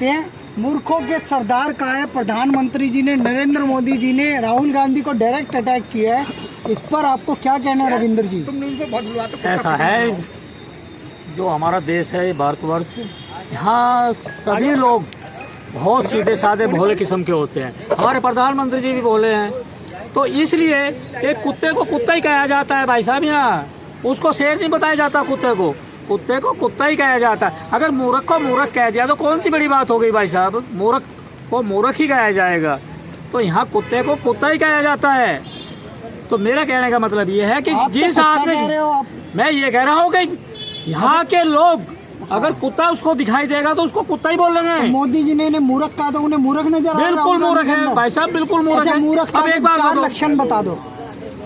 मूर्खों के सरदार कहा है प्रधानमंत्री जी ने, नरेंद्र मोदी जी ने राहुल गांधी को डायरेक्ट अटैक किया है। इस पर आपको क्या कहना है रविंद्र जी? ऐसा है, जो हमारा देश है भारतवर्ष, यहाँ सभी लोग बहुत सीधे साधे भोले किस्म के होते हैं। हमारे प्रधानमंत्री जी भी भोले हैं, तो इसलिए एक कुत्ते को कुत्ता ही कहा जाता है भाई साहब। यहाँ उसको शेर नहीं बताया जाता, कुत्ते को कुत्ता ही कहा जाता है। अगर मूर्ख को मूर्ख कह दिया तो कौन सी बड़ी बात हो गई भाई साहब? मूर्ख को मूर्ख ही कहा जाएगा, तो यहाँ कुत्ते को कुत्ता ही कहा जाता है। तो मेरा कहने का मतलब ये है कि जिस आदमी, मैं ये कह रहा हूँ कि यहाँ के लोग अगर कुत्ता उसको दिखाई देगा तो उसको कुत्ता ही बोलेंगे। तो मोदी जी ने मूर्ख कहा तो उन्हें मूर्ख नजर आ रहा है? बिल्कुल मूर्ख है भाई साहब, बिल्कुल मूर्ख है। अब एक बार 4 लक्षण बता दो।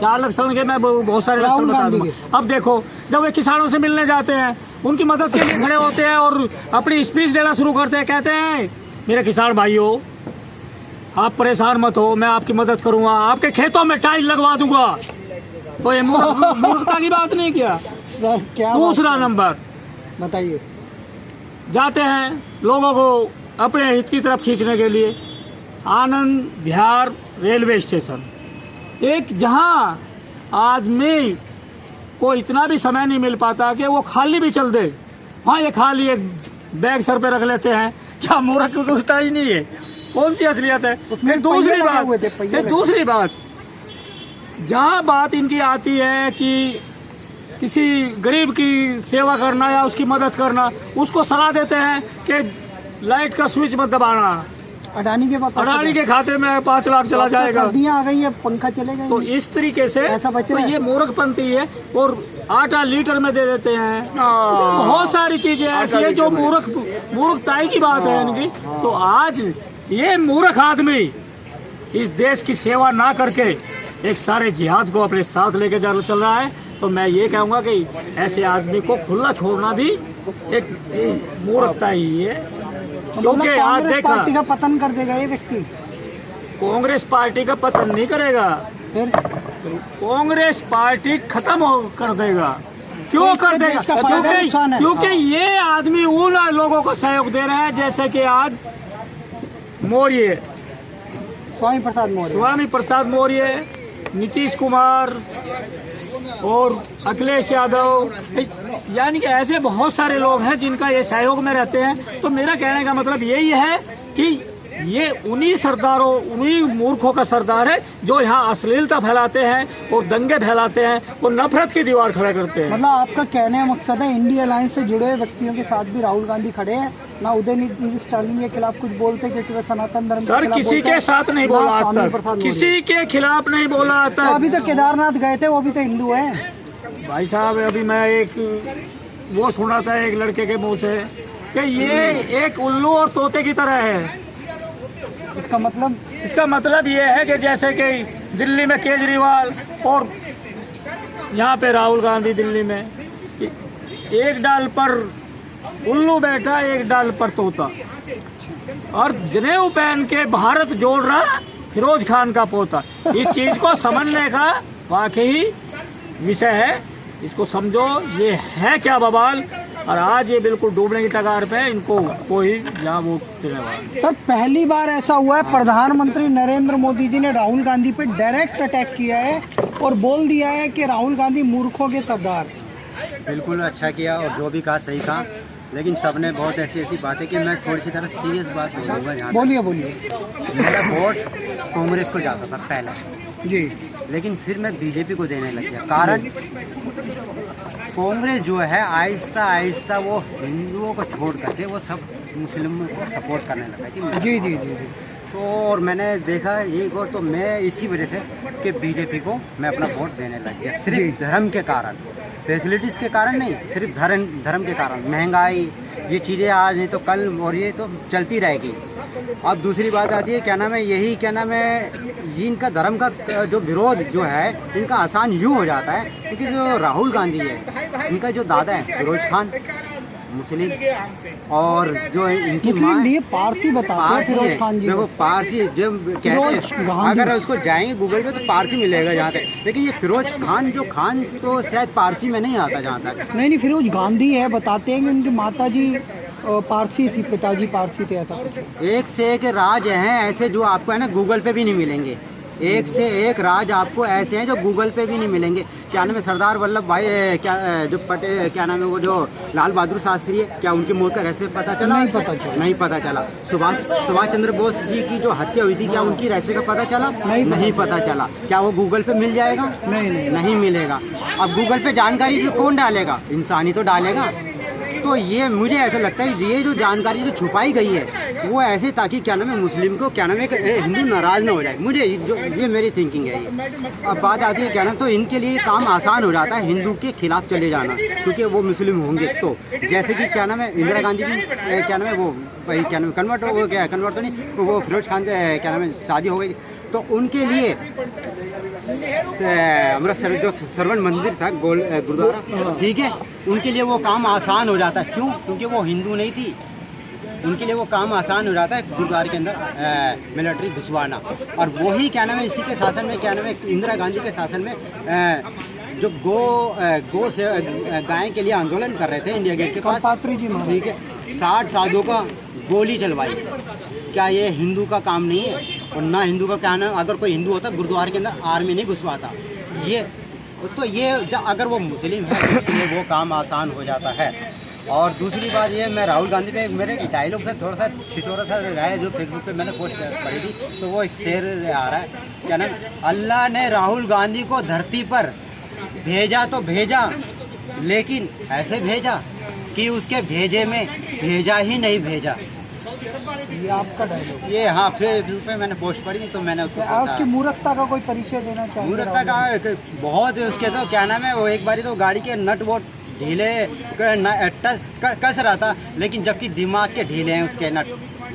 4 लक्षण के मैं बहुत सारे लक्षण बता दूंगा। अब देखो, जब वे किसानों से मिलने जाते हैं, उनकी मदद के लिए खड़े होते हैं और अपनी स्पीच देना शुरू करते हैं, कहते हैं मेरे किसान भाइयों, आप परेशान मत हो, मैं आपकी मदद करूंगा, आपके खेतों में टाइल लगवा दूंगा। तो ये मूर्खता की बात नहीं किया सर? क्या दूसरा नंबर बताइए, जाते हैं लोगों को अपने हित की तरफ खींचने के लिए आनंद विहार रेलवे स्टेशन, एक जहां आदमी को इतना भी समय नहीं मिल पाता कि वो खाली भी चल दे, वहाँ ये खाली एक बैग सर पे रख लेते हैं। क्या मूर्ख होता ही नहीं है? कौन सी असलियत है? फिर दूसरी बात, जहाँ बात इनकी आती है कि किसी गरीब की सेवा करना या उसकी मदद करना, उसको सलाह देते हैं कि लाइट का स्विच मत दबाना, अडानी के खाते में 5 लाख चला जाएगा, सर्दियां आ गई है, पंखा चलेगा। तो इस तरीके से तो ये मूर्खपंथी है। और आटा लीटर में दे देते हैं, बहुत सारी चीजें ऐसी है जो मूर्खताई की बात है इनकी। तो आज ये मूर्ख आदमी इस देश की सेवा ना करके एक सारे जिहाद को अपने साथ लेके चल रहा है। तो मैं ये कहूँगा कि ऐसे आदमी को खुला छोड़ना भी एक मूर्खता ही है, क्योंकि आज देखा पार्टी का पतन कर देगा ये व्यक्ति। कांग्रेस पार्टी का पतन नहीं करेगा, फिर कांग्रेस पार्टी खत्म कर देगा। क्यों कर देगा? क्योंकि ये आदमी उन लोगों को सहयोग दे रहा है, जैसे कि आज मौर्य, स्वामी प्रसाद मौर्य, नीतीश कुमार और अखिलेश यादव, यानी कि ऐसे बहुत सारे लोग हैं जिनका ये सहयोग में रहते हैं। तो मेरा कहने का मतलब यही है कि ये उन्हीं सरदारों, उन्हीं मूर्खों का सरदार है जो यहाँ अश्लीलता फैलाते हैं और दंगे फैलाते हैं और नफरत की दीवार खड़ा करते हैं। मतलब आपका कहने का मकसद है इंडिया अलायंस से जुड़े व्यक्तियों के साथ भी राहुल गांधी खड़े हैं, ना उदयनिधि स्टालिन के खिलाफ कुछ बोलते क्योंकि वह सनातन धर्म सर किसी के साथ नहीं बोला आज तक, किसी के खिलाफ नहीं बोला आज तक। अभी तो केदारनाथ गए थे, वो भी तो हिंदू हैं भाई साहब। अभी मैं एक वो सुना था एक लड़के के मुँह से कि ये एक उल्लू और तोते की तरह है। इसका मतलब ये है कि जैसे कि दिल्ली में केजरीवाल और यहाँ पे राहुल गांधी, दिल्ली में एक डाल पर उल्लू बैठा, एक डाल पर तोता, और जनेऊ पहन के भारत जोड़ रहा फिरोज खान का पोता। इस चीज को समझने का वाकई विषय है, इसको समझो ये है क्या बवाल। और आज ये बिल्कुल डूबने की कगार पे, इनको कोई यहाँ वोट देने वाला। सर पहली बार ऐसा हुआ है प्रधानमंत्री नरेंद्र मोदी जी ने राहुल गांधी पे डायरेक्ट अटैक किया है और बोल दिया है कि राहुल गांधी मूर्खों के सरदार। बिल्कुल अच्छा किया और जो भी कहा सही कहा, लेकिन सबने बहुत ऐसी बातें की। मैं थोड़ी सी तरह सीरियस बात बोलूँगा यहाँ। बोलिए। मेरा वोट कांग्रेस को जाता था पहले जी, लेकिन फिर मैं बीजेपी को देने लग गया। कारण कांग्रेस जो है आहिस्ता आहिस्ता वो हिंदुओं को छोड़ करके वो सब मुस्लिमों को सपोर्ट करने लगा। जी। तो और मैंने देखा एक और, तो मैं इसी वजह से कि बीजेपी को मैं अपना वोट देने लग गया, सिर्फ धर्म के कारण, फैसिलिटीज़ के कारण नहीं, सिर्फ धर्म के कारण। महंगाई ये चीज़ें आज नहीं तो कल और ये तो चलती रहेगी। अब दूसरी बात आती है क्या नाम है, यही क्या नाम है, इनका धर्म का जो विरोध जो है इनका आसान यूँ हो जाता है क्योंकि जो राहुल गांधी है, इनका जो दादा है फिरोज खान मुस्लिम, और जो इनकी माँ पारसी बताते हैं फिरोज खान जी। देखो पारसी जब कहते हैं, अगर उसको जाएंगे गूगल पे तो पारसी मिलेगा जहाँ तक, लेकिन ये फिरोज खान जो खान तो शायद पारसी में नहीं आता जहाँ तक। नहीं फिरोज गांधी है, बताते हैं कि उनकी माता जी पारसी थी, पिताजी पारसी थे, ऐसा कुछ। एक से एक राज हैं ऐसे जो आपको है ना गूगल पे भी नहीं मिलेंगे। एक से एक राज आपको ऐसे हैं जो गूगल पे भी नहीं मिलेंगे। क्या नाम है सरदार वल्लभ भाई क्या जो पटेल, क्या नाम है वो जो लाल बहादुर शास्त्री है, क्या उनकी मौत का रहस्य पता चला? नहीं पता चला। नहीं पता चला। सुभाष चंद्र बोस जी की जो हत्या हुई थी, क्या उनकी रहस्य का पता चला? नहीं पता चला। क्या वो गूगल पे मिल जाएगा? नहीं मिलेगा। अब गूगल पे जानकारी कौन डालेगा? इंसान ही तो डालेगा। तो ये मुझे ऐसा लगता है ये जो जानकारी जो छुपाई गई है वो ऐसे ताकि क्या नाम है मुस्लिम को क्या नाम है हिंदू नाराज ना हो जाए। मुझे जो ये मेरी थिंकिंग है ये। अब बात आती है क्या नाम, तो इनके लिए काम आसान हो जाता है हिंदू के खिलाफ चले जाना, क्योंकि वो मुस्लिम होंगे तो। जैसे कि क्या नाम है इंदिरा गांधी की क्या नाम है वो भाई क्या नाम है कन्वर्ट हो गया, कन्वर्ट तो नहीं, वो फिरोज खान से क्या नाम है शादी हो गई, तो उनके लिए अमृतसर जो सरवण मंदिर था गुरुद्वारा, ठीक है, उनके लिए वो काम आसान हो जाता है। क्यों? क्योंकि वो हिंदू नहीं थी। उनके लिए वो काम आसान हो जाता है गुरुद्वारे के अंदर मिलिट्री घुसवाना। और वही क्या नाम है इसी के शासन में क्या नाम है इंदिरा गांधी के शासन में जो गो से गाय के लिए आंदोलन कर रहे थे इंडिया गेट के पास, पात्री जी, ठीक है, 60 साधुओं का गोली चलवाई। क्या ये हिंदू का काम नहीं है? और ना हिंदू का क्या नाम, अगर कोई हिंदू होता गुरुद्वारे के अंदर आर्मी नहीं घुसवाता। ये तो ये अगर वो मुस्लिम है तो उसके लिए वो काम आसान हो जाता है। और दूसरी बात ये, मैं राहुल गांधी पे मेरे डायलॉग से थोड़ा सा छिछोरा सा रहा है जो फेसबुक पे मैंने पोस्ट पढ़ी थी, तो वो एक शेर आ रहा है, क्या नाम, अल्लाह ने राहुल गांधी को धरती पर भेजा तो भेजा, लेकिन ऐसे भेजा कि उसके भेजे में भेजा ही नहीं भेजा। ये आपका डायलॉग। ये हाँ फेसबुक पे मैंने पोस्ट पढ़ी थी तो मैंने उसको आपकी मूर्खता का कोई परिचय देना चाहिए? मूर्खता का बहुत उसके तो क्या नाम है वो एक बारी तो गाड़ी के नट वो ढीले कस रहा था, लेकिन जबकि दिमाग के ढीले हैं उसके नट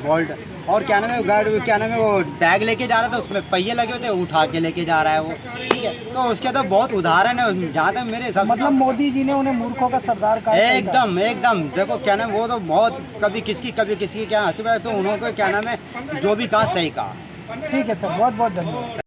बोल्ट। और क्या नाम है गाड़ी क्या नाम है वो बैग लेके जा रहा था, उसमें पहिए लगे हुए थे, उठा के लेके जा रहा है वो, ठीक है। तो उसके तो बहुत उदाहरण है जहाँ तक मेरे हिसाब से। मतलब मोदी जी ने उन्हें मूर्खों का सरदार कहा। एकदम देखो क्या नाम वो तो बहुत कभी किसकी क्या हंसी, तो उन्होंने क्या नाम है जो भी कहा सही कहा। ठीक है सर, बहुत बहुत धन्यवाद।